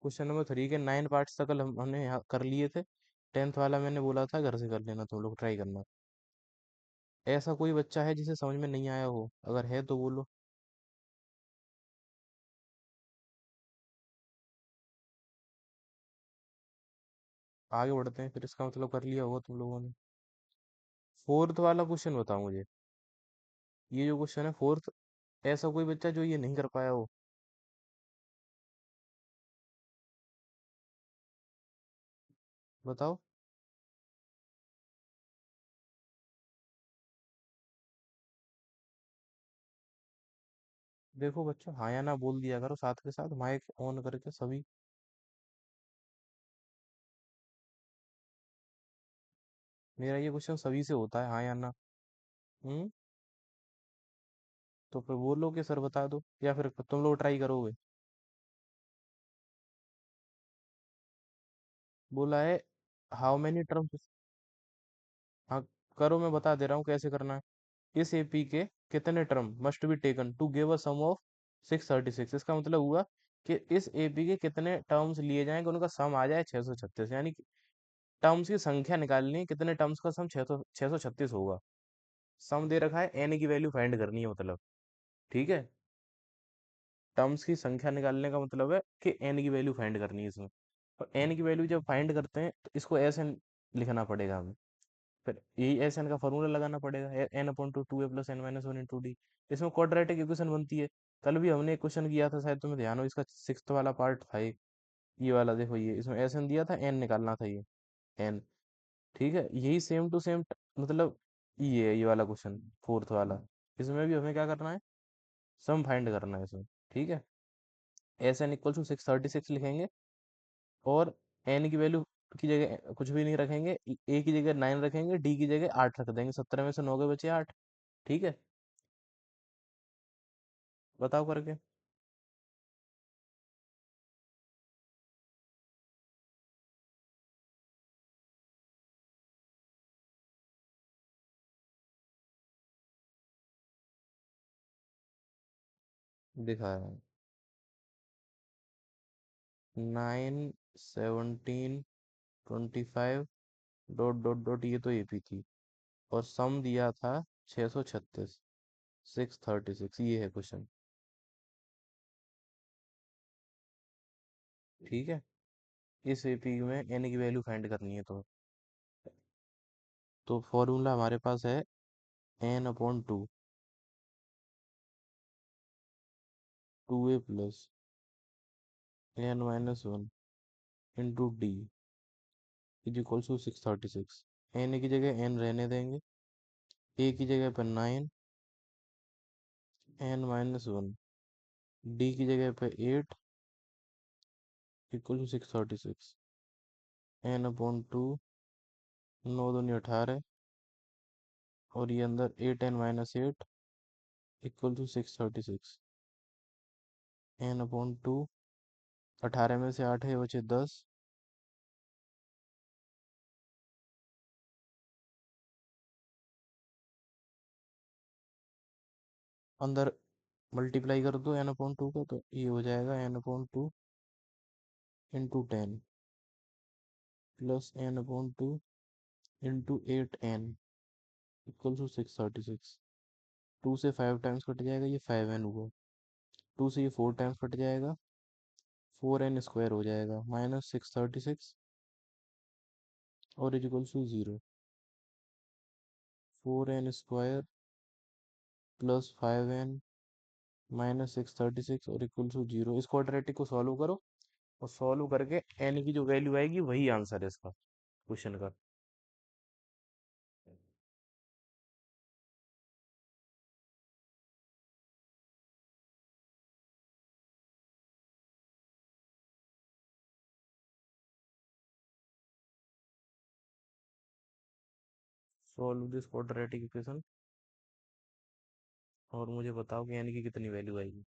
Question number 3 के 9 parts तक हमने यहाँ कर लिए थे। 10th वाला मैंने बोला था घर से कर लेना, तुम लोग ट्राई करना। ऐसा कोई बच्चा है जिसे समझ में नहीं आया हो? अगर है तो बोलो। आगे बढ़ते हैं, फिर इसका मतलब कर लिया होगा तुम लोगों ने। फोर्थ वाला क्वेश्चन बताओ मुझे। ये जो क्वेश्चन है फोर्थ, ऐसा कोई बच्चा जो ये नहीं कर पाया हो? बताओ। देखो बच्चों, हाँ या ना बोल दिया करो साथ के साथ, माइक ऑन करके सभी। मेरा ये क्वेश्चन सभी से होता है, हाँ या ना। हम्म। तो फिर बोलो कि सर बता दो, या फिर तुम लोग ट्राई करोगे। बोला है हाउ मेनी टर्म्स। हाँ, करो, मैं बता दे रहा हूँ कैसे करना है। इस एपी के कितने term must be taken to give a sum of 636। इसका मतलब हुआ कि इस एपी के कितने टर्म्स लिए जाएंगे, उनका सम आ जाए 636, यानी कि टर्म्स की संख्या निकालनी है, कितने टर्म्स का सम 636 होगा। सम दे रखा है, एन की वैल्यू फाइंड करनी है मतलब। ठीक है। टर्म्स की संख्या निकालने का मतलब है कि एन की वैल्यू फाइंड करनी है इसमें। और एन की वैल्यू जब फाइंड करते हैं तो इसको ऐसे लिखना पड़ेगा हमें। फिर यही एस एन का फॉर्मूला लगाना पड़ेगा, n upon two a plus n minus one into d. इसमें क्वाड्रेटिक इक्वेशन बनती है। कल भी हमने एक क्वेश्चन किया था, शायद तुम्हें ध्यान हो, इसका सिक्स्थ वाला पार्ट था ये वाला। देखो, ये इसमें एस एन दिया था, एन निकालना था ये। एन। ठीक है, यही सेम टू सेम मतलब ये है ये वाला क्वेश्चन, फोर्थ वाला। इसमें भी हमें क्या करना है, सम फाइंड करना है इसमें। ठीक है। एस एन इक्वल टू 636 लिखेंगे, और एन की वैल्यू की जगह कुछ भी नहीं रखेंगे, ए की जगह 9 रखेंगे, डी की जगह 8 रख देंगे, 17 में से 9 के बचे 8। ठीक है। बताओ करके। दिखा है। 9 17 25 डॉट डॉट डॉट, ये तो एपी थी। और सम दिया था 636, 636, ये है क्वेश्चन। ठीक है। इस एपी में एन की वैल्यू फाइंड करनी है तो फॉर्मूला हमारे पास है n upon two a plus n minus one into d is equal to 636। N की जगह एन रहने देंगे, ए की जगह पर 9, एन माइनस वन, डी की जगह पे 8 equal to 636। N upon two, 9 दूनी 18, और ये अंदर 8n-8 equal to 636। N upon two, 18 में से 8 है बचे 10, अंदर मल्टीप्लाई कर दो एन अपॉन टू का, तो ये हो जाएगा n upon two into 10 plus n upon two into 8n equal to 636। 2 से 5 टाइम्स कट जाएगा, ये 5n हुआ। 2 से ये 4 टाइम्स कट जाएगा, 4n² हो जाएगा, माइनस 636 और equal to 0। 4n² plus 5n minus 636 और इक्वल टू 0। इस क्वाड्रेटिक को सॉल्व करो, और सॉल्व करके एन की जो वैल्यू आएगी वही आंसर है इसका, क्वेश्चन का। सॉल्व दिस क्वाड्रेटिक इक्वेशन, और मुझे बताओ कि एन की कितनी वैल्यू आएगी।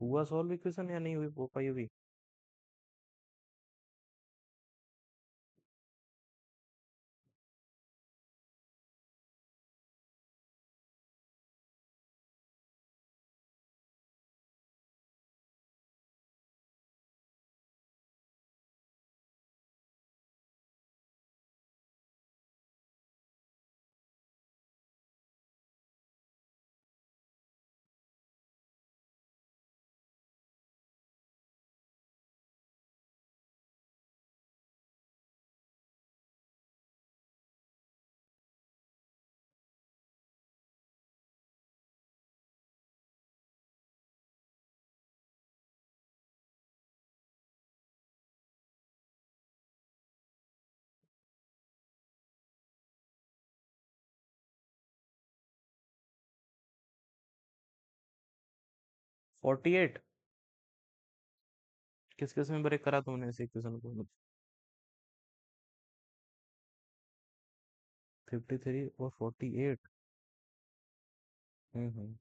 हुआ सॉल्व इक्वेशन या नहीं हुई हो पाई अभी? 48? किस किस में ब्रेक करा तुमने इस इक्वेशन को? 53 और 48? हम्म।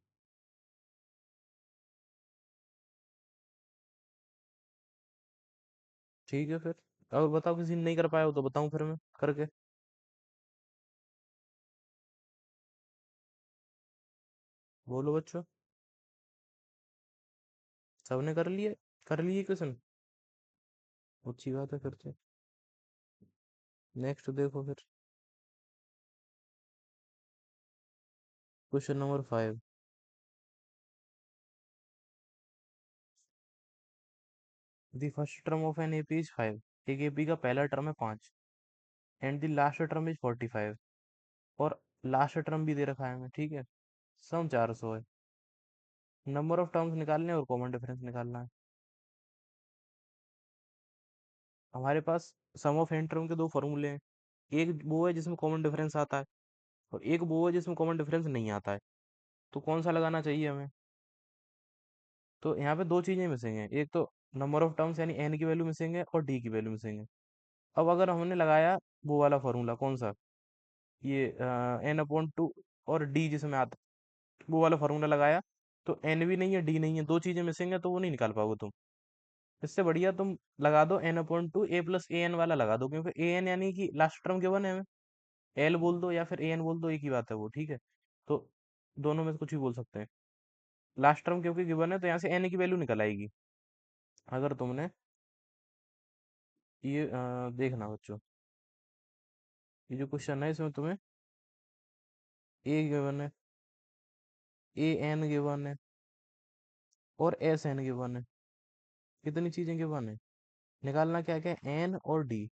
ठीक है फिर। और बताओ, किसी ने नहीं कर पाया हो तो बताऊं फिर मैं करके। बोलो बच्चों। सबने कर लिए? कर लिए क्वेश्चन? अच्छी बात है फिर तो। नेक्स्ट देखो फिर। Question number 5। The first term of an AP is 5। एक एपी का पहला टर्म है 5, and the last term is 45। और लास्ट टर्म भी दे रखा है हमें, ठीक है। सम 400 है। नंबर ऑफ टर्म्स निकालने और कॉमन डिफरेंस निकालना है। हमारे पास सम ऑफ एन टर्म के दो फॉर्मूले हैं। एक वो है जिसमें कॉमन डिफरेंस आता है, और एक वो है जिसमें कॉमन डिफरेंस नहीं आता है। तो कौन सा लगाना चाहिए हमें? तो यहाँ पे दो चीजें मिसिंग है। एक तो नंबर ऑफ टर्म्स यानी एन की वैल्यू मिसिंग है, और डी की वैल्यू मिसिंग है। अब अगर हमने लगाया वो वाला फॉर्मूला, कौन सा, ये एन अपॉन टू और डी जिसमें आता, वो वाला फॉर्मूला लगाया, तो एन भी नहीं है डी नहीं है, दो चीजें मिसिंग है, तो वो नहीं निकाल पाओगे तुम। इससे बढ़िया तुम लगा दो N upon two a plus a N वाला लगा दो, क्योंकि ए एन यानी कि लास्ट टर्म गिवन है हमें। एल बोल दो या फिर ए एन बोल दो, एक ही बात है वो, ठीक है। तो दोनों में से कुछ भी बोल सकते हैं। लास्ट टर्म क्योंकि गिवन है, तो यहाँ से एन की वैल्यू निकल आएगी। अगर तुमने ये देखना बच्चों, ये जो क्वेश्चन है इसमें तुम्हें ए गिवन है, ए एन गिवन है, और एस एन गिवन है। कितनी चीजें गिवन है? निकालना क्या क्या है? एन और डी।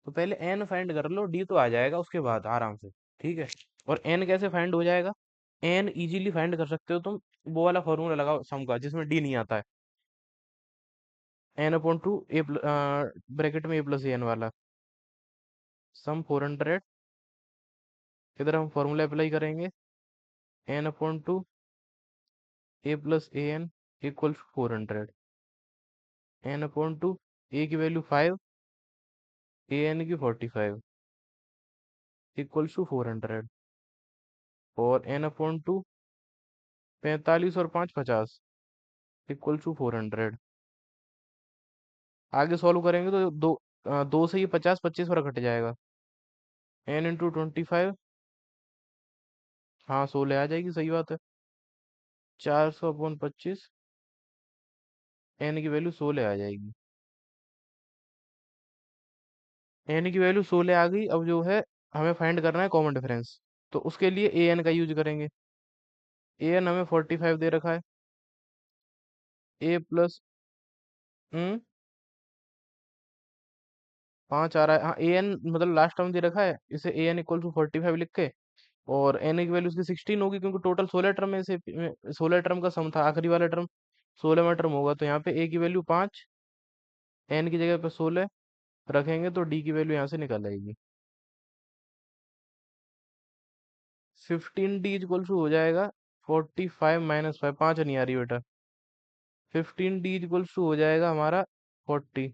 तो पहले एन फाइंड कर लो, डी तो आ जाएगा उसके बाद आराम से, ठीक है। और एन कैसे फाइंड हो जाएगा? एन इजीली फाइंड कर सकते हो तुम। वो वाला फॉर्मूला लगाओ सम का, जिसमें डी नहीं आता है। N upon two a, bracket में ए प्लस एन वाला सम 400। इधर हम फॉर्मूला अप्लाई करेंगे। N upon two a plus a n equal 400। N upon two a की वैल्यू 5, ए एन की 45 इक्वल टू 400। और एन अपॉन टू 45 और 5 50 equal to 400। आगे सॉल्व करेंगे तो दो से ये 50 25 पर कट जाएगा। N into 25। हाँ 16 आ जाएगी, सही बात है। 400/25। एन की वैल्यू 16 आ जाएगी। एन की वैल्यू 16 आ गई। अब जो है, हमें फाइंड करना है कॉमन डिफरेंस। तो उसके लिए ए एन का यूज करेंगे। ए एन हमें 45 दे रखा है। ए प्लस 5 आ रहा है। हाँ, ए एन मतलब लास्ट टर्म दे रखा है, इसे ए एन इक्वल टू 45 लिख के। और एन की वैल्यू उसकी 16 होगी, क्योंकि टोटल 16 टर्म है, इसे 16 टर्म का सम था, आखिरी वाला टर्म 16वां टर्म होगा। तो यहाँ पे ए की वैल्यू 5, एन की जगह पे 16 रखेंगे, तो डी की वैल्यू यहाँ से निकल आएगी। 15 डी इक्वल टू हो जाएगा 45 - 5। 5 नहीं आ रही बेटा। 15 डी इक्वल टू हो जाएगा हमारा 40।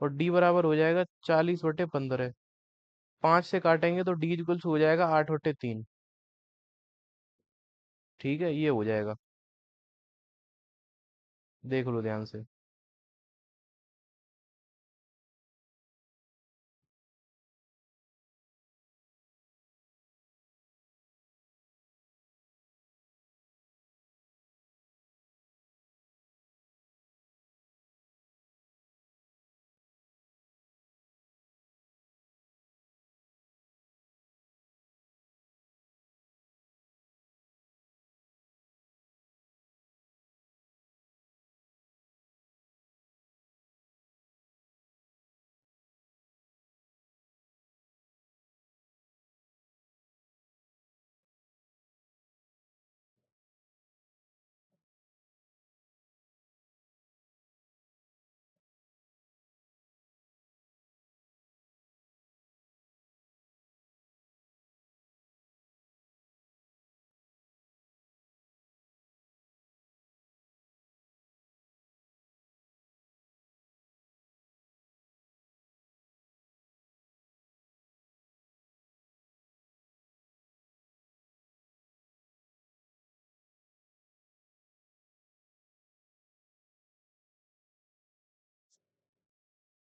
और डी बराबर हो जाएगा 40/15। 5 से काटेंगे तो डी इक्वल टू हो जाएगा 8/3। ठीक है, ये हो जाएगा। देख लो ध्यान से।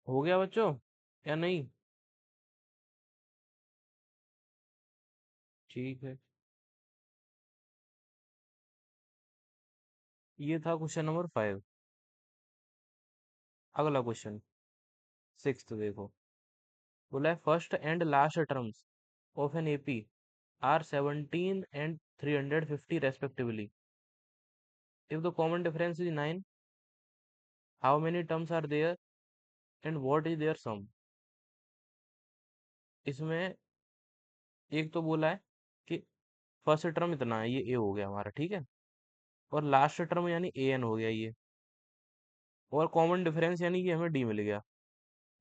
हो गया बच्चों या नहीं? ठीक है। ये था क्वेश्चन नंबर 5। अगला क्वेश्चन, सिक्स्थ देखो। बोला है first and last terms of an AP are 17 and 350 respectively. If the common difference is 9, how many terms are there and what is their sum. इसमें एक तो बोला है कि फर्स्ट टर्म इतना है, ये ए हो गया हमारा, ठीक है। और लास्ट टर्म यानी ए एन हो गया ये। और कॉमन डिफरेंस यानी कि हमें डी मिल गया।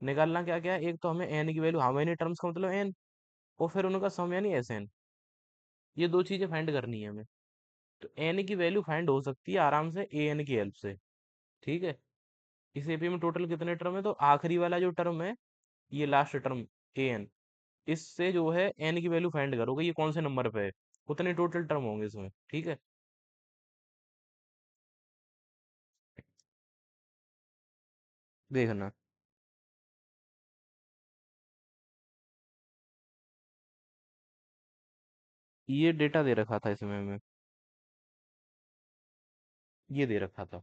निकालना क्या क्या है, एक तो हमें एन की वैल्यू, हाउ मेनी टर्म्स का मतलब एन, और फिर उनका सम यानी एस एन। ये दो चीजें फाइंड करनी है हमें। तो एन की वैल्यू फाइंड हो सकती है आराम से ए एन की हेल्प से, ठीक है। इस एपी में टोटल कितने टर्म है, तो आखिरी वाला जो टर्म है, ये लास्ट टर्म ए एन, इससे जो है एन की वैल्यू फाइंड करोगे ये कौन से नंबर पे है, उतने टोटल टर्म होंगे इसमें, ठीक है। देखना, ये डेटा दे रखा था इसमें हमें, ये दे रखा था।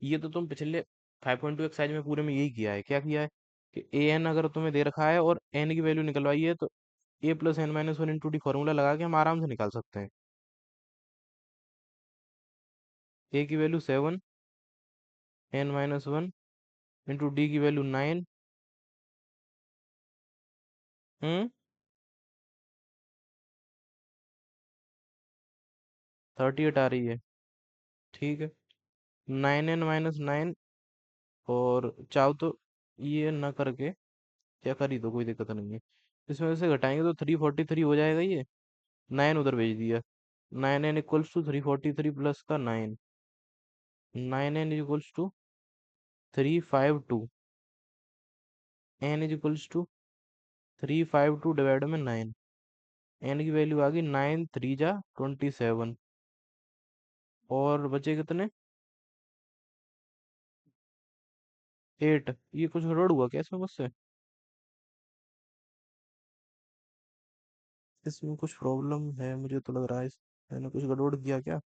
ये तो तुम पिछले 5.2 एक्सरसाइज में पूरे में यही किया है, क्या किया है कि ए एन अगर तुम्हें दे रखा है और एन की वैल्यू निकलवाई है, तो a plus n minus one into d formula लगा के हम आराम से निकाल सकते हैं। ए की value 7, n minus one into d की वैल्यू 9। हम्म 38 आ रही है, ठीक है। 9n-9, और चाहो तो ये ना करके, क्या कर ही दो, कोई दिक्कत नहीं है। इसमें से घटाएंगे तो 343 हो जाएगा ये। 9 उधर भेज दिया। 9n = 343 प्लस का 9। 9n = 352। n = 352 डिवाइड में 9। n की वैल्यू आ गई 9 3 जा 27। और बचे कितने, 8। ये कुछ गड़बड़ हुआ क्या इसमें मुझसे? इसमें कुछ प्रॉब्लम है मुझे तो लग रहा है, मैंने कुछ गड़बड़ किया क्या?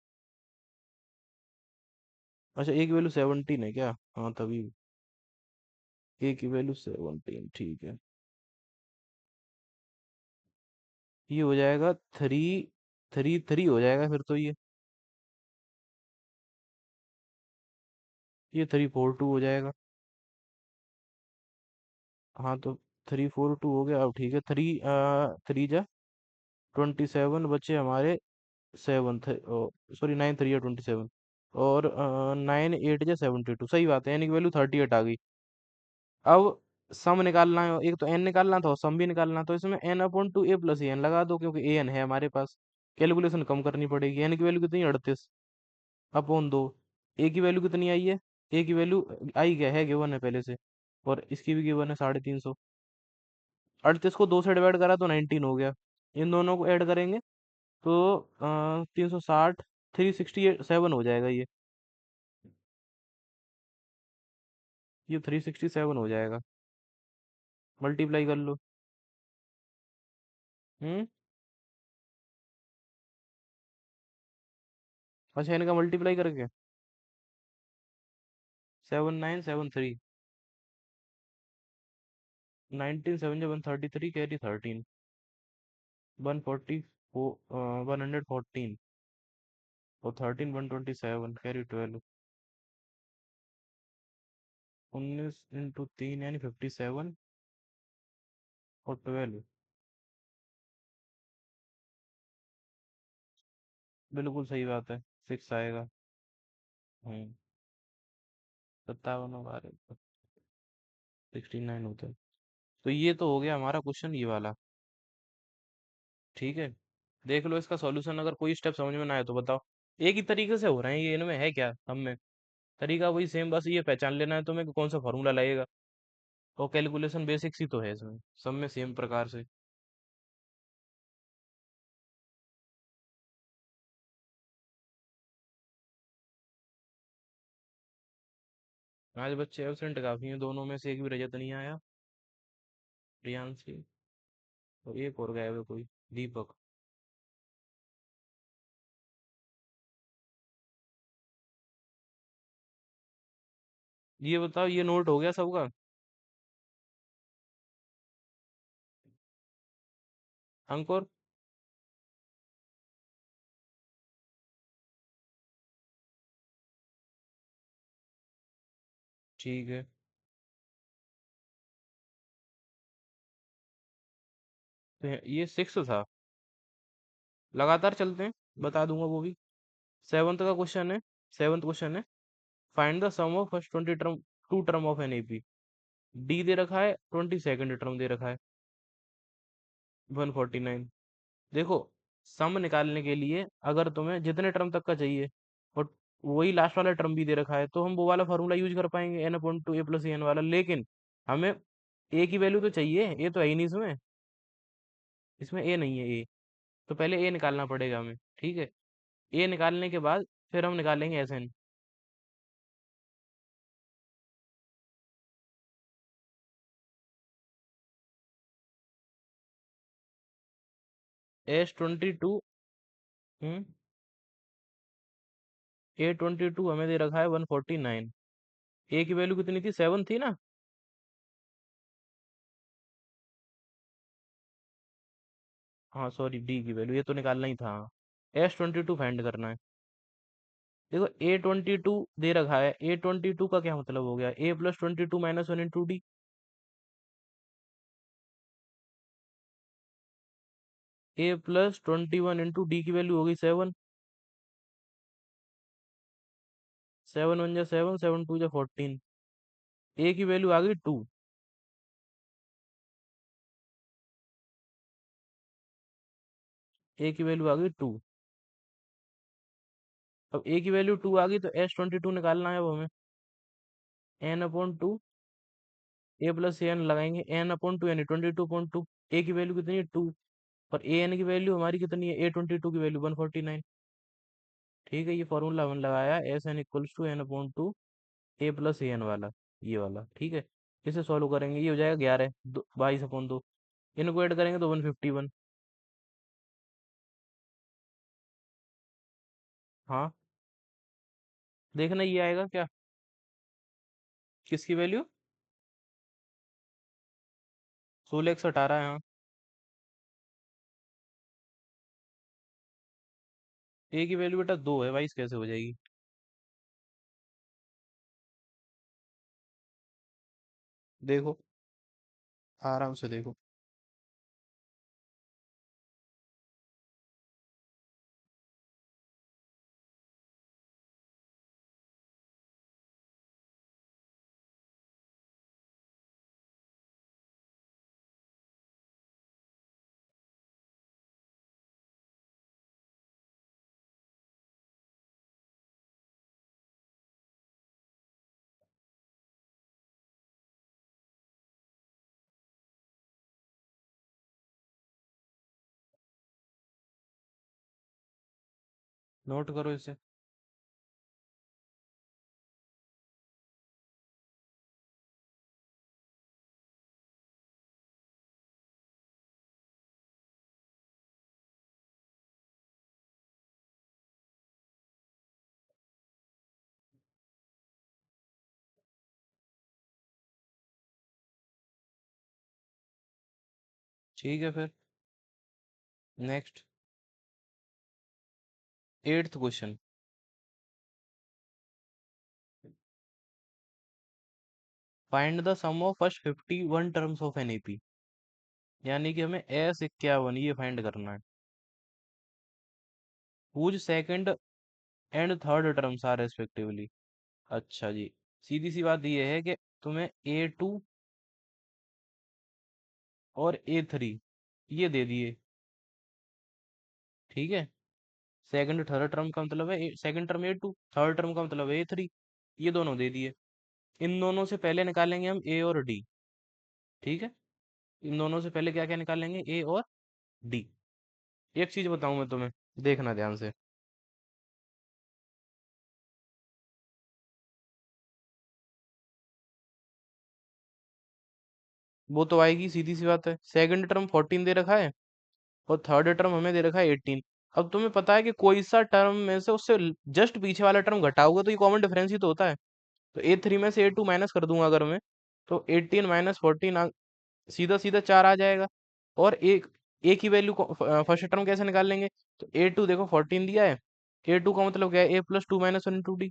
अच्छा, ए की वैल्यू 17 है क्या? हाँ तभी। ए की वैल्यू 17, ठीक है। ये हो जाएगा 333 हो जाएगा फिर तो ये 342 हो जाएगा। हाँ तो 342 हो गया, अब ठीक है। 3 3 जा 27 बचे हमारे 7 थे, सॉरी 9 3 जा 27। और 9 8 जा 72, सही बात है, यानी कि वैल्यू 38 आ गई। अब सम निकालना है, एक तो एन निकालना था और सम भी निकालना, तो इसमें n/2 a प्लस एन लगा दो, क्योंकि ए एन है हमारे पास। कैलकुलेशन कम करनी पड़ेगी। एन की वैल्यू कितनी, 38 अपॉन 2। ए की वैल्यू कितनी आई है, ए की वैल्यू आई क्या है, गिवन है पहले से, और इसकी भी गिवन है 350। 38 को 2 से डिवाइड करा तो 19 हो गया। इन दोनों को ऐड करेंगे तो 360, 367 हो जाएगा ये। ये 367 हो जाएगा। मल्टीप्लाई कर लो। हम्म। अच्छा, इनका मल्टीप्लाई करके 7973। 19 7 1 33 कैरी 13। 144 114 और 13 127 कैरी 12। 19 × 3 यानी 57 और 12। बिल्कुल सही बात है, 6 आएगा। हम्म। 57 और 12 69 होता है। तो ये तो हो गया हमारा क्वेश्चन ये वाला। ठीक है। देख लो इसका सॉल्यूशन, अगर कोई स्टेप समझ में ना आए तो बताओ। एक ही तरीके से हो रहे हैं ये, इनमें है क्या हम में। तरीका वही सेम, बस ये पहचान लेना है तुम्हें कि कौन सा फॉर्मूला लगेगा। और कैलकुलेशन बेसिक्स ही तो है इसमें, सब में सेम प्रकार से। आज बच्चे एबसेंट काफी हैं, दोनों में से एक भी रजत नहीं आया। प्रियांशी। और एक और गायब है कोई, दीपक। ये बताओ, ये नोट हो गया सबका। अंकुर। ठीक है। तो ये 6 था। लगातार चलते हैं, बता दूंगा वो भी। सेवंथ का क्वेश्चन है। सेवंथ क्वेश्चन है, find the sum of first 20 term, two term of an AP. D दे रखा है, 22nd टर्म दे रखा है, 149। देखो, सम निकालने के लिए अगर तुम्हें जितने टर्म तक का चाहिए और वही लास्ट वाला टर्म भी दे रखा है, तो हम वो वाला फॉर्मूला यूज कर पाएंगे, n/2 a + n वाला। लेकिन हमें ए की वैल्यू तो चाहिए, ए तो है ही नहीं इसमें। इसमें ए नहीं है, ए। तो पहले ए निकालना पड़ेगा हमें। ठीक है। ए निकालने के बाद फिर हम निकालेंगे एस एन। S22। हम्म। A22 हमें दे रखा है 149। ए की वैल्यू कितनी थी, 7 थी ना। हाँ सॉरी, डी की वैल्यू, ये तो निकालना ही था। S22 फाइंड करना है। देखो, A22 दे रखा है, A22 का क्या मतलब हो गया, A + 22 - 1 × D। A + 21 × D की वैल्यू हो गई 7। 7 1 = 7, 7 2 = 14। ए की वैल्यू आ गई 2। ए की वैल्यू आ गई 2। अब ए की वैल्यू 2 आ गई तो S22 निकालना है अब हमें। n/2, A + n लगाएंगे, n/2 यानी 22/2। ए की वैल्यू कितनी है, 2। और ए एन की वैल्यू हमारी कितनी है, A22 की वैल्यू 149। ठीक है, ये फॉर्मूला हमने लगाया, SN = n/2 A + an वाला, ये वाला। ठीक है। इसे सॉल्व करेंगे, ये हो जाएगा 11, 22/2। इनको ऐड करेंगे तो 151। हाँ। देखना ये आएगा क्या। किसकी वैल्यू, 16 118 है, हाँ। ए की वैल्यू बेटा 2 है, 22 कैसे हो जाएगी। देखो, आराम से देखो। नोट करो इसे। ठीक है फिर। Next. Eighth question. Find the sum of first 51 terms of an AP. यानी कि हमें एस 51 ये फाइंड करना है। Whose second and third terms are respectively. अच्छा जी। सीधी सी बात ये है कि तुम्हें A2 और A3 ये दे दिए। ठीक है। सेकंड थर्ड टर्म का मतलब है second term A2, third term का मतलब है A3। ये दोनों दे दिए। इन दोनों से पहले निकालेंगे हम ए और डी। ठीक है। इन दोनों से पहले क्या क्या निकालेंगे, ए और डी। एक चीज बताऊं मैं तुम्हें, देखना ध्यान से। वो तो आएगी, सीधी सी बात है। सेकंड टर्म 14 दे रखा है और थर्ड टर्म हमें दे रखा है 18। अब तुम्हें पता है कि कोई सा टर्म में से उससे जस्ट पीछे वाला टर्म घटाओगे तो ये कॉमन डिफरेंस ही तो होता है। तो A3 में से A2 माइनस कर दूंगा अगर मैं, तो 18 माइनस 14 सीधा सीधा 4 आ जाएगा। और एक ए की वैल्यू फर्स्ट टर्म कैसे निकाल लेंगे, तो A2 देखो 14 दिया है। A2 का मतलब क्या है, A+2 - 1 × D।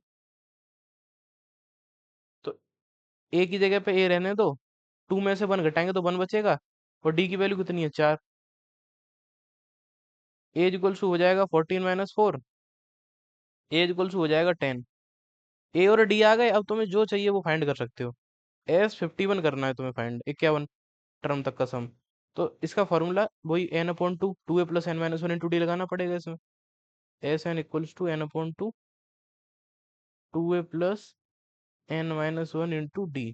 तो ए की जगह पे ए रहने दो, 2 में से 1 घटाएंगे तो 1 बचेगा। और डी की वैल्यू कितनी है, 4। ए इक्वल्स हो जाएगा 14 - 4। ए इक्वल्स हो जाएगा 10। ए और डी आ गए, अब तुम्हें जो चाहिए वो फाइंड कर सकते हो। S51 करना है तुम्हें फाइंड, 51 टर्म तक का सम। तो इसका फॉर्मूला वही n/2, 2a+n - 1 × D लगाना पड़ेगा इसमें। Sn = n/2 2a+n - 1 × D।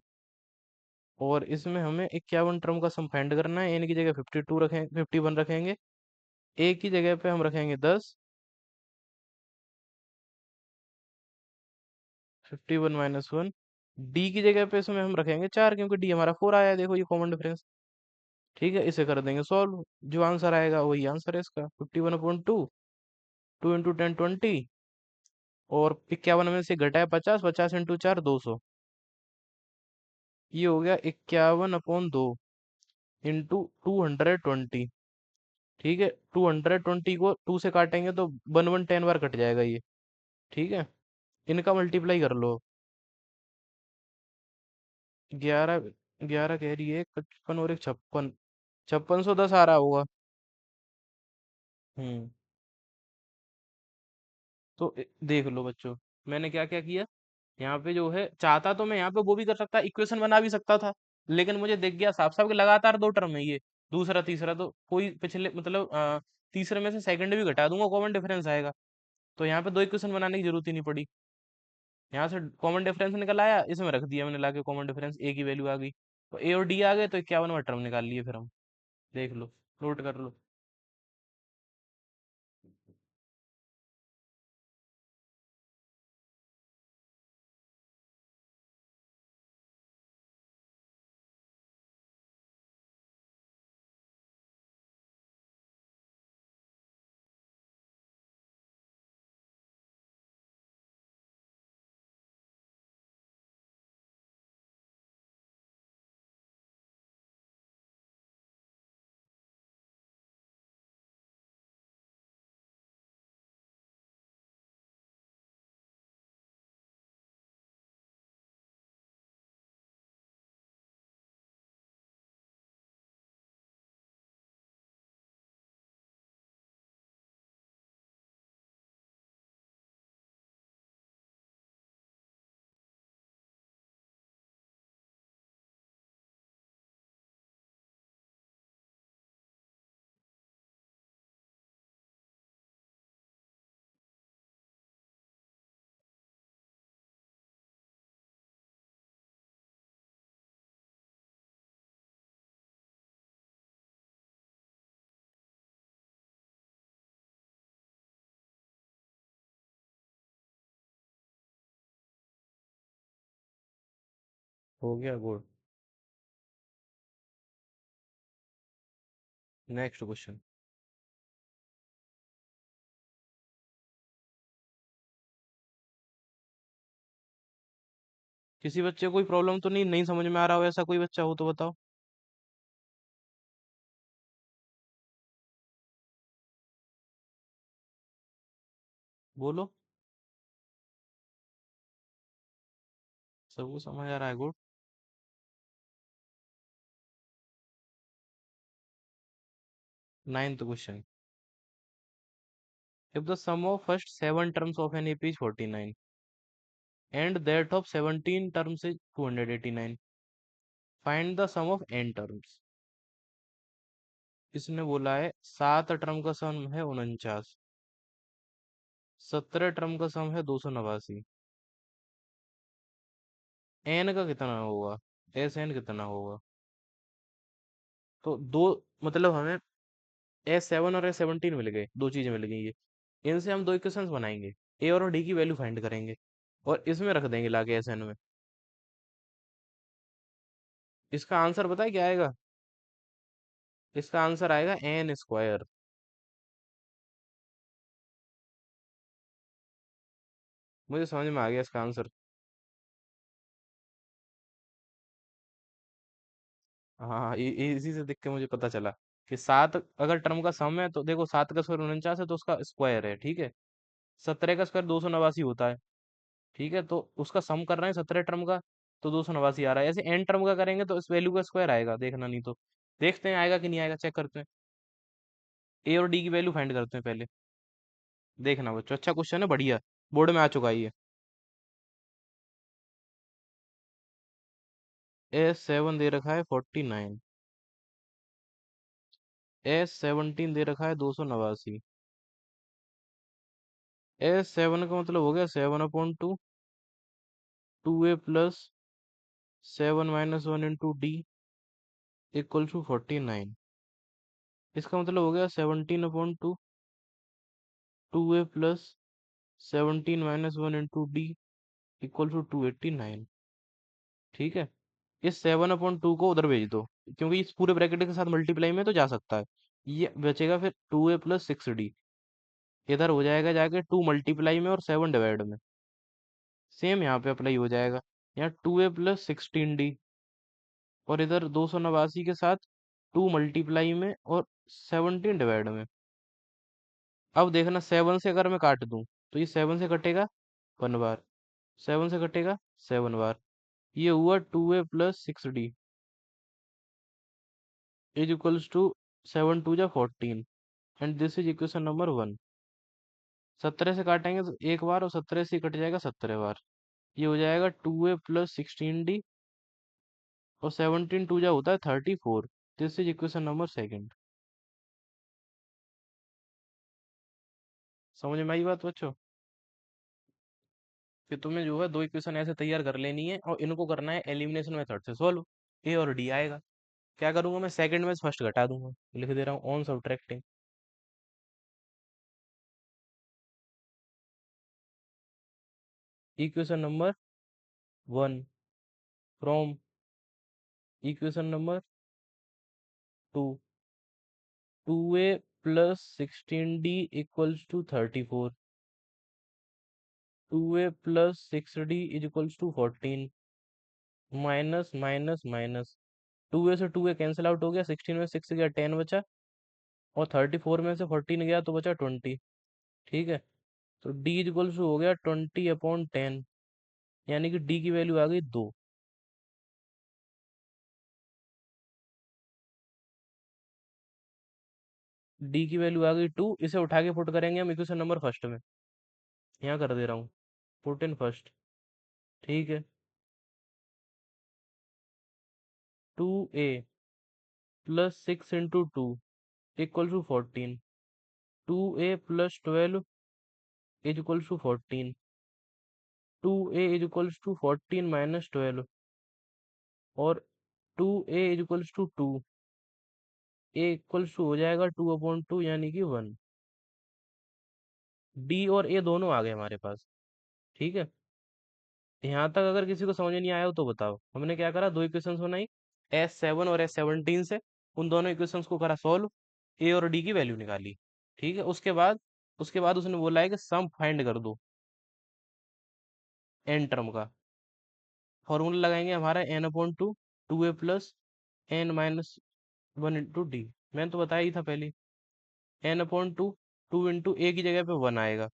और इसमें हमें 51 टर्म का सम फाइंड करना है। एन की जगह 52 रखें, 51 रखेंगे। ए की जगह पे हम रखेंगे 10। 51 - 1। डी की जगह पे इसमें हम रखेंगे 4, क्योंकि डी हमारा 4 आया है, देखो ये कॉमन डिफरेंस। ठीक है, इसे कर देंगे सॉल्व। जो आंसर आएगा वही आंसर है इसका, 51/2। 2 × 10 20। और 51 में से घटाए 50, 50 × 4 200। ये हो गया 51/2 इंटू 220। ठीक है। 220 को 2 से काटेंगे तो 1 10 बार कट जाएगा ये। ठीक है। इनका मल्टीप्लाई कर लो। 11, 11 कह रही है, 55 और एक 56। 5610 आ रहा होगा। हम्म। तो देख लो बच्चों, मैंने क्या क्या किया। यहाँ पे जो है, चाहता तो मैं यहाँ पे वो भी कर सकता, इक्वेशन बना भी सकता था। लेकिन मुझे दिख गया साफ साफ कि लगातार दो टर्म है ये, दूसरा तीसरा, तो कोई पिछले मतलब तीसरे में से सेकंड भी घटा दूंगा, कॉमन डिफरेंस आएगा। तो यहाँ पे दो इक्वेशन बनाने की जरूरत ही नहीं पड़ी। यहाँ से कॉमन डिफरेंस निकल आया, इसमें रख दिया मैंने लाके कॉमन डिफरेंस, ए की वैल्यू आ गई। तो ए और डी आ गए, तो 51वां टर्म निकाल लिए फिर हम। देख लो, नोट कर लो। हो गया, गुड। Next question. किसी बच्चे को कोई प्रॉब्लम तो नहीं नहीं समझ में आ रहा हो, ऐसा कोई बच्चा हो तो बताओ। बोलो। सबको समझ आ रहा है? Good. Ninth question. If the sum of first seven terms of an AP is 49 and that of 17 terms is 289, find the sum of n terms. इसने बोला है 7 टर्म का सम है 49, 17 टर्म का सम है 289। एन का कितना होगा? एस एन कितना होगा? तो दो, मतलब हमें S7 और S17 मिल गए, दो चीजें मिल गई ये। इनसे हम दो इक्वेशंस बनाएंगे, ए और डी की वैल्यू फाइंड करेंगे और इसमें रख देंगे लाके एस एन में। इसका आंसर पता है क्या आएगा? इसका आंसर आएगा एन स्क्वायर। मुझे समझ में आ गया इसका आंसर। हाँ, इसी से देख के मुझे पता चला कि सात अगर टर्म का सम है तो देखो, 7 का स्क्वायर 49 है तो उसका स्क्वायर है, ठीक है। 17 का स्क्वायर 289 होता है, ठीक है। तो उसका सम कर रहे हैं 17 टर्म का, तो 289 आ रहा है। ऐसे एन टर्म का करेंगे तो इस वैल्यू का स्क्वायर आएगा, देखना नहीं तो। देखते हैं आएगा कि नहीं आएगा, चेक करते हैं। ए और डी की वैल्यू फाइंड करते हैं पहले। देखना बच्चों, अच्छा क्वेश्चन है, बढ़िया। बोर्ड में आ चुका है ये। S7 दे रखा है 49, S17 दे रखा है 289। S7 का मतलब हो गया 7/2, 2a+ 7 - 1 × d = 49। इसका मतलब हो गया 17/2, 2a+ 17 - 1 × d = 289। ठीक है। इस 7/2 को उधर भेज दो, क्योंकि इस पूरे ब्रैकेट के साथ मल्टीप्लाई में तो जा सकता है। ये बचेगा फिर 2a + 6d, इधर हो जाएगा जाके 2 मल्टीप्लाई में और 7 डिवाइड में। सेम यहाँ पे अप्लाई हो जाएगा। यहाँ 2a + 16d और इधर 289 के साथ 2 मल्टीप्लाई में और 17 डिवाइड में। अब देखना, 7 से अगर मैं काट दूं तो ये 7 से कटेगा 1 बार, 7 से कटेगा 7 बार। ये हुआ 2a + 6d = 7 × 2 = 14 and this is equation number 1। 17 से काटेंगे तो एक बार और 17 से ही कट जाएगा 17 बार। ये हो जाएगा 2a + 16d और 17 × 2 होता है 34। This is equation number second. समझ में आई बात बच्चों? कि तुम्हें जो है दो इक्वेशन ऐसे तैयार कर लेनी है और इनको करना है एलिमिनेशन मेथड से सॉल्व। ए और डी आएगा। क्या करूंगा मैं, सेकंड में से फर्स्ट घटा दूंगा। लिख दे रहा हूँ on subtracting. Equation number 1 from equation number 2, 2a + 16d = 34, 2a + 6d = 14, minus minus minus, 2a से 2a कैंसिल आउट हो गया, 16 में 6 गया 10 बचा, और 34 में से 14 गया तो बचा 20। ठीक है। तो d इक्वल्स हो गया 20/10, यानी कि d की वैल्यू आ गई 2। d की वैल्यू आ गई 2। इसे उठा के पुट करेंगे हम इक्वेशन नंबर फर्स्ट में। यहाँ कर दे रहा हूँ, पुट इन फर्स्ट। ठीक है। 2a + 6 × 2 = 14, 2a + 12 = 14, 2a = 14 - 12 और 2a = 2, a = हो जाएगा 2/2 यानी कि 1। डी और ए दोनों आ गए हमारे पास। ठीक है। यहाँ तक अगर किसी को समझ नहीं आया हो तो बताओ। हमने क्या करा, दो इक्वेशंस बनाई S7 और S17 से, उन दोनों इक्वेशंस को करा सॉल्व, ए और डी की वैल्यू निकाली। ठीक है। उसके बाद उसने बोला है कि सम फाइंड कर दो एन टर्म का। फॉर्मूला लगाएंगे हमारा n/2, 2a + n - 1 × d। मैंने तो बताया ही था पहले। n/2, 2 × a की जगह पे 1 आएगा,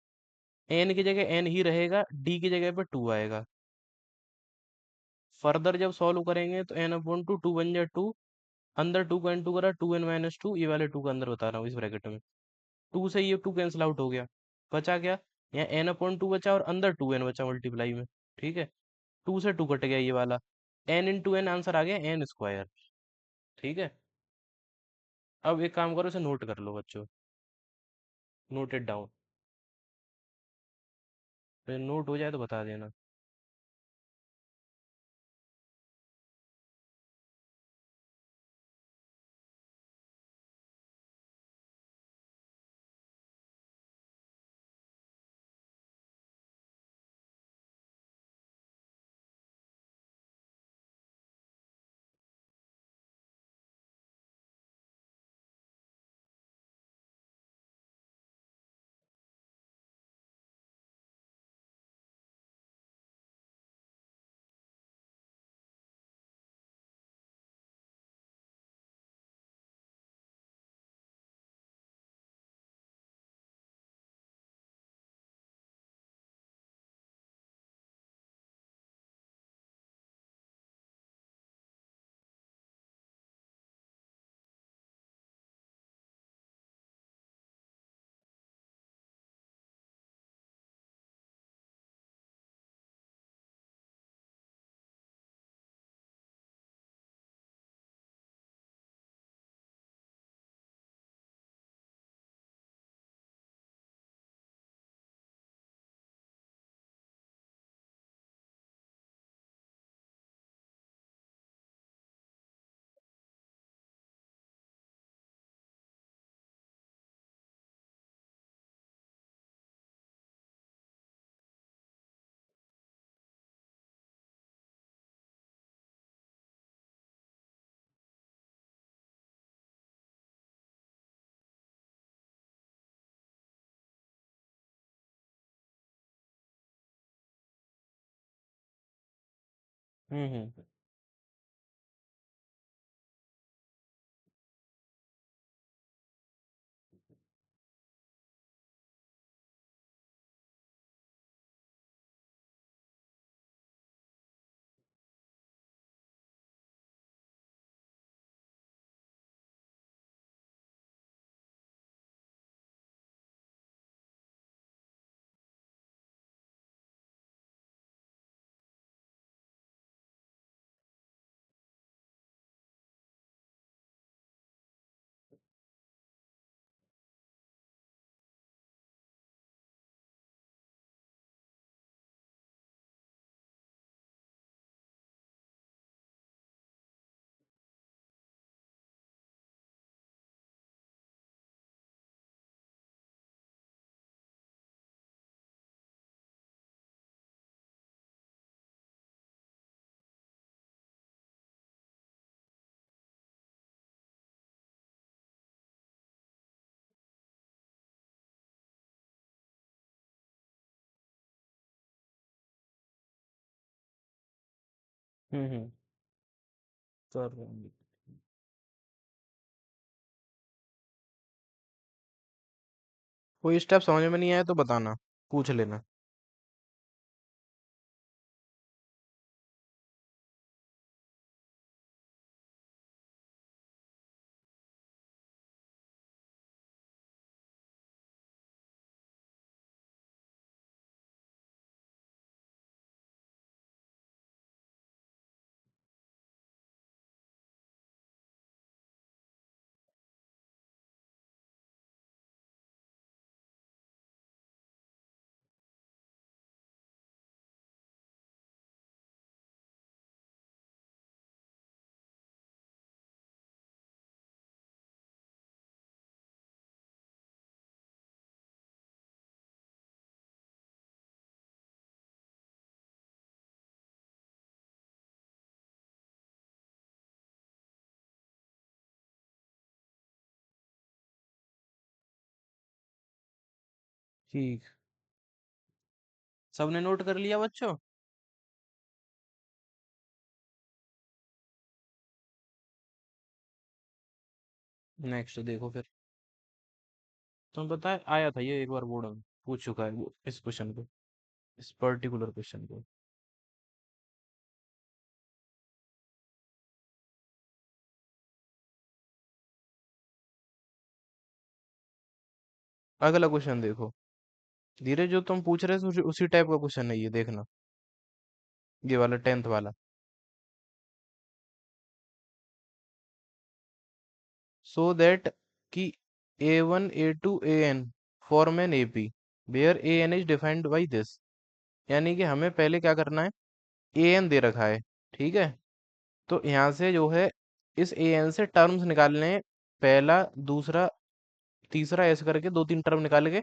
एन की जगह एन ही रहेगा, डी की जगह पे टू आएगा। फर्दर जब सॉल्व करेंगे तो एन अपॉन टू, टू बन जाए टू, अंदर टू का टू करा, टू एन माइनस टू, ये वाले टू का अंदर बता रहा हूँ इस ब्रैकेट में। टू से ये टू कैंसिल आउट हो गया, बचा क्या, यहाँ एन अपॉन टू बचा और अंदर टू एन बचा मल्टीप्लाई में। ठीक है, टू से टू कट गया ये वाला, एन इंटू एन आंसर आ गया एन स्क्वायर। ठीक है, अब एक काम करो, इसे नोट कर लो बच्चों, नोट इट डाउन, फिर नोट हो जाए तो बता देना। हम्म। हम्म। कर रहे हैं। कोई स्टेप समझ में नहीं आया तो बताना, पूछ लेना। ठीक, सबने नोट कर लिया बच्चों? नेक्स्ट देखो फिर, तुम बताए आया था ये एक बार बोर्ड में। पूछ चुका है वो इस क्वेश्चन को, इस पर्टिकुलर क्वेश्चन को। अगला क्वेश्चन देखो, धीरे जो तुम पूछ रहे थे उसी टाइप का क्वेश्चन है ये, देखना। ये वाला 10th वाला। सो दैट कि A1 A2 AN form an AP where AN is defined by this. यानी कि हमें पहले क्या करना है, AN दे रखा है, ठीक है। तो यहाँ से जो है इस AN से टर्म्स निकालने हैं, पहला दूसरा तीसरा, ऐसे करके दो तीन टर्म निकाल के,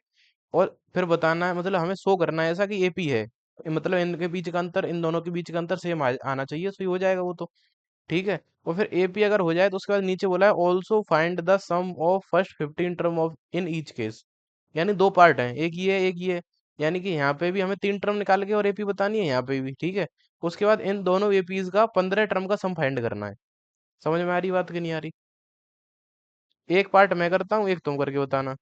और फिर बताना है, मतलब हमें शो करना है ऐसा कि AP है, मतलब इनके बीच का अंतर, इन दोनों के बीच का अंतर सेम आना चाहिए, सही हो जाएगा वो तो। ठीक है। और फिर AP अगर हो जाए तो उसके बाद नीचे बोला है also find the sum of first 15 term of in each case. यानी दो पार्ट हैं, एक ये है एक ये है। यानी कि यहाँ पे भी हमें तीन टर्म निकाल के और AP बतानी है, यहाँ पे भी ठीक है। उसके बाद इन दोनों APs का 15 टर्म का सम फाइंड करना है। समझ में आ रही बात कि नहीं आ रही? एक पार्ट मैं करता हूँ, एक तुम करके बताना।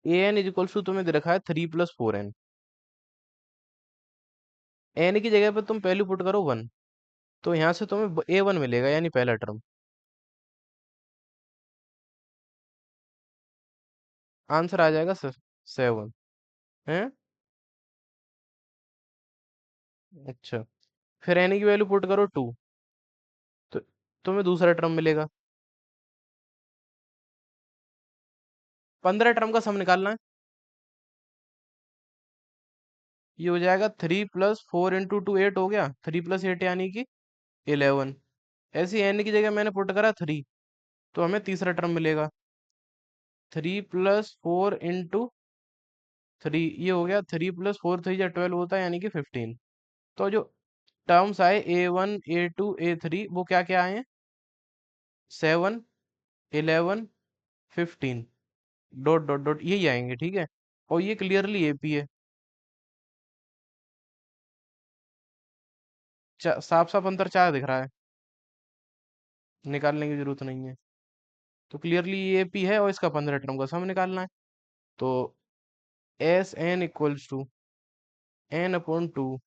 AN इज इक्वल्स टू तुम्हें दे रखा है 3 + 4n। एन की जगह पे तुम पहले पुट करो 1, तो यहाँ से तुम्हें A1 मिलेगा, यानी पहला टर्म। आंसर आ जाएगा 7 है। अच्छा, फिर एन की वैल्यू पुट करो 2, तो तुम्हें दूसरा टर्म मिलेगा। 15 टर्म का सम निकालना है। ये हो जाएगा 3 + 4 × 2 8 हो गया, 3 + 8 यानी कि 11। ऐसे एन की जगह मैंने पुट करा 3, तो हमें तीसरा टर्म मिलेगा। 3 + 4 × 3, ये हो गया 3 + 4 3 = 12 होता है, यानी कि 15। तो जो टर्म्स आए A1 A2 A3 वो क्या क्या आए हैं, 7 11 15 डॉट डॉट डॉट यही आएंगे, ठीक है। और ये क्लियरली AP है, साफ साफ अंतर चार दिख रहा है, निकालने की जरूरत नहीं है। तो क्लियरली ये AP है, और इसका 15 टर्म का सम निकालना है। तो SN = N/2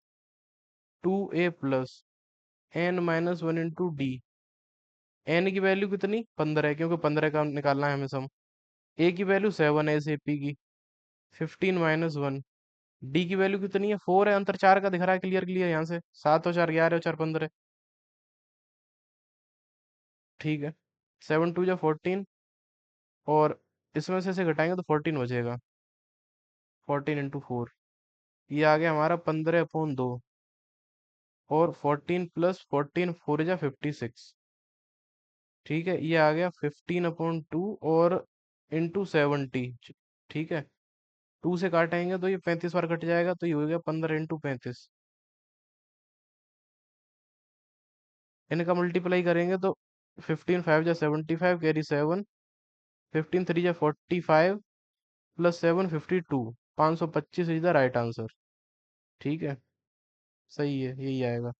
2A + N - 1 × D। N की वैल्यू कितनी 15 है, क्योंकि 15 का निकालना है हमें सम। A की वैल्यू 7 है इस AP की, 15 - 1। D की वैल्यू कितनी है 4 है, अंतर चार का दिख रहा है, क्लियर क्लियर यहाँ से, 7 और 4 11 और 4 15। ठीक है, 7 × 2 = 14, और इसमें से घटाएंगे तो 14 बचेगा, 14 × 4। ये आ गया हमारा 15/2, और 14 + 14 4 = 56। ठीक है, ये आ गया 15/2 और ×70। ठीक है, 2 से काटेंगे तो ये 35 बार कट जाएगा, तो ये हो गया 15 × 35। इनका मल्टीप्लाई करेंगे तो 15 × 5 = 75, carry 7, 15 × 3 = 45 +7 52, 525 is the right answer. ठीक है, सही है, यही आएगा।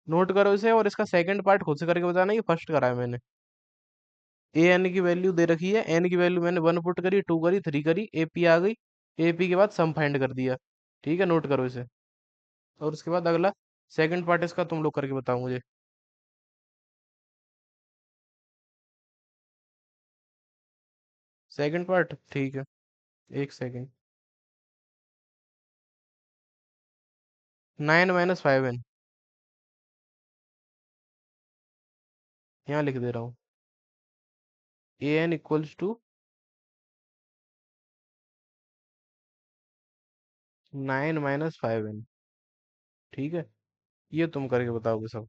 नोट करो इसे, और इसका सेकंड पार्ट खुद से करके बताना, ये फर्स्ट करा है मैंने। AN की वैल्यू दे रखी है, N की वैल्यू मैंने 1 पुट करी, 2 करी, 3 करी, AP आ गई, AP के बाद सम फाइंड कर दिया। ठीक है, नोट करो इसे। और उसके बाद अगला सेकंड पार्ट इसका तुम लोग करके बताओ मुझे। सेकंड पार्ट ठीक है, एक सेकंड। 9 - 5n, यहाँ लिख दे रहा हूँ। AN = 9 - 5n। ठीक है, ये तुम करके बताओगे सब।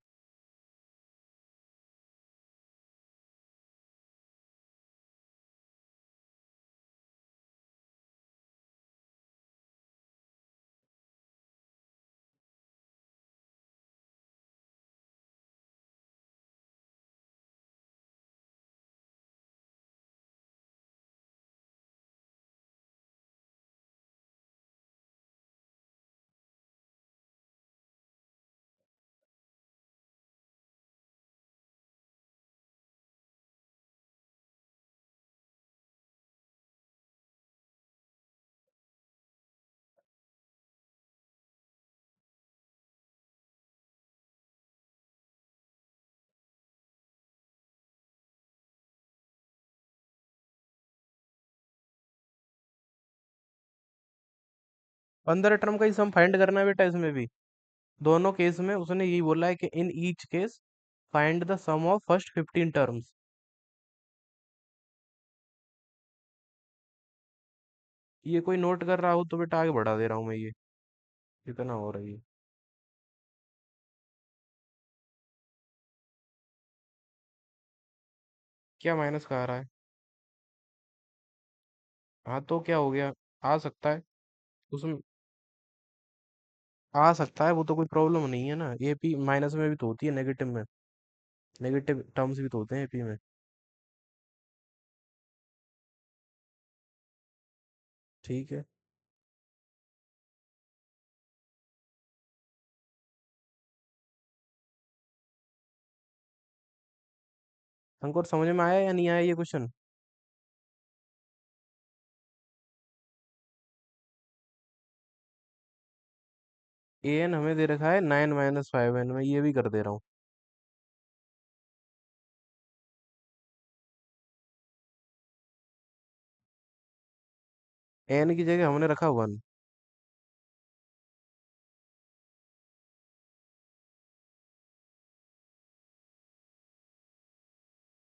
15 टर्म का ही सम फाइंड करना है बेटा इसमें भी। दोनों केस में उसने यही बोला है कि in each case find the sum of first 15 terms. ये कोई नोट कर रहा हो तो बेटा आगे बढ़ा दे रहा हूँ मैं ये, जितना हो रही है। क्या माइनस का आ रहा है? हाँ तो क्या हो गया? आ सकता है उसमें, आ सकता है, वो तो कोई प्रॉब्लम नहीं है ना। एपी माइनस में भी तो होती है, नेगेटिव में, नेगेटिव टर्म्स भी तो होते हैं एपी में। ठीक है। हमको समझ में आया या नहीं आया ये क्वेश्चन? ए एन हमें दे रखा है 9 - 5 n, मैं ये भी कर दे रहा हूँ। एन की जगह हमने रखा 1।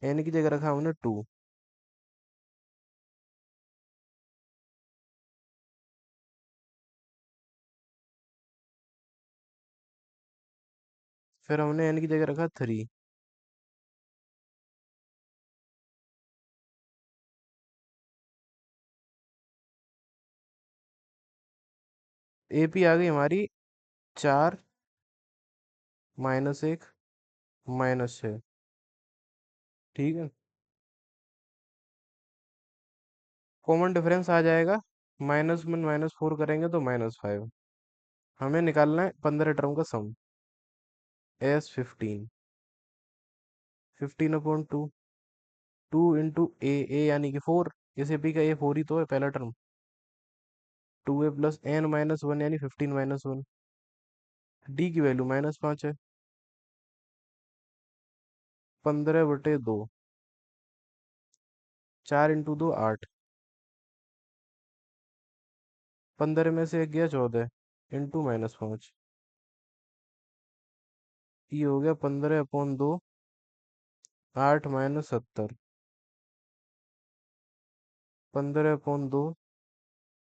एन की जगह रखा हमने 2। फिर हमने एन की जगह रखा 3। एपी आ गई हमारी 4 - 1 -6। ठीक है। कॉमन डिफरेंस आ जाएगा, -1 - 4 करेंगे तो -5। हमें निकालना है 15 टर्म का सम। एस 15, 15/2, 2 × ए यानी कि 4। इस एपी का ए 4 ही तो है पहला टर्म। 2a + n - 1 यानी 15 - 1। डी की वैल्यू -5 है। 15/2, 4 × 2 8। 15 में से एक गया 14, इंटू -5। ये हो गया 15/2, 8 - 70। 15/2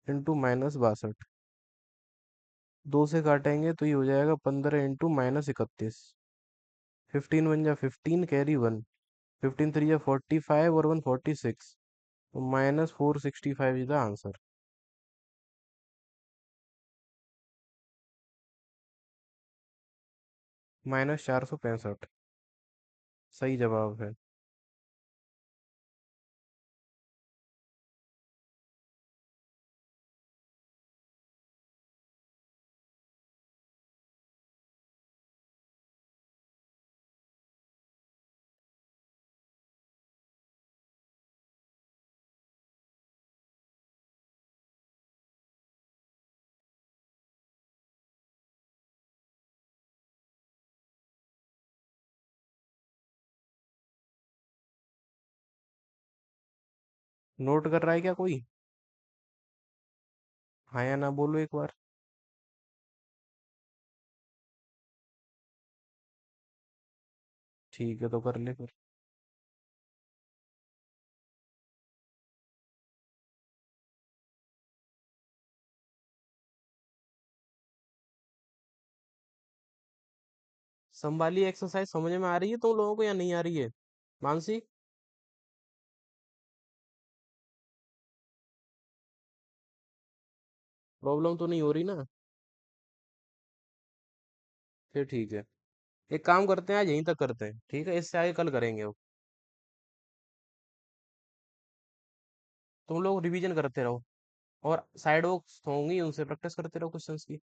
इंटू -62। 2 से काटेंगे तो ये हो जाएगा 15 × -31। 15 × 1 = 15, कैरी 1। 15 × 3 = 45 और 1 46। तो -465 इज द आंसर। -465 सही जवाब है। नोट कर रहा है क्या कोई? हाँ या ना बोलो एक बार। ठीक है तो कर ले फिर। सम वाली एक्सरसाइज समझ में आ रही है तुम लोगों को या नहीं आ रही है? मानसी, प्रॉब्लम तो नहीं हो रही ना? फिर ठीक है। एक काम करते हैं, आज यहीं तक करते हैं, ठीक है? इससे आगे कल करेंगे अब। तुम लोग रिवीजन करते रहो, और साइड वर्क्स होंगी उनसे प्रैक्टिस करते रहो क्वेश्चंस की।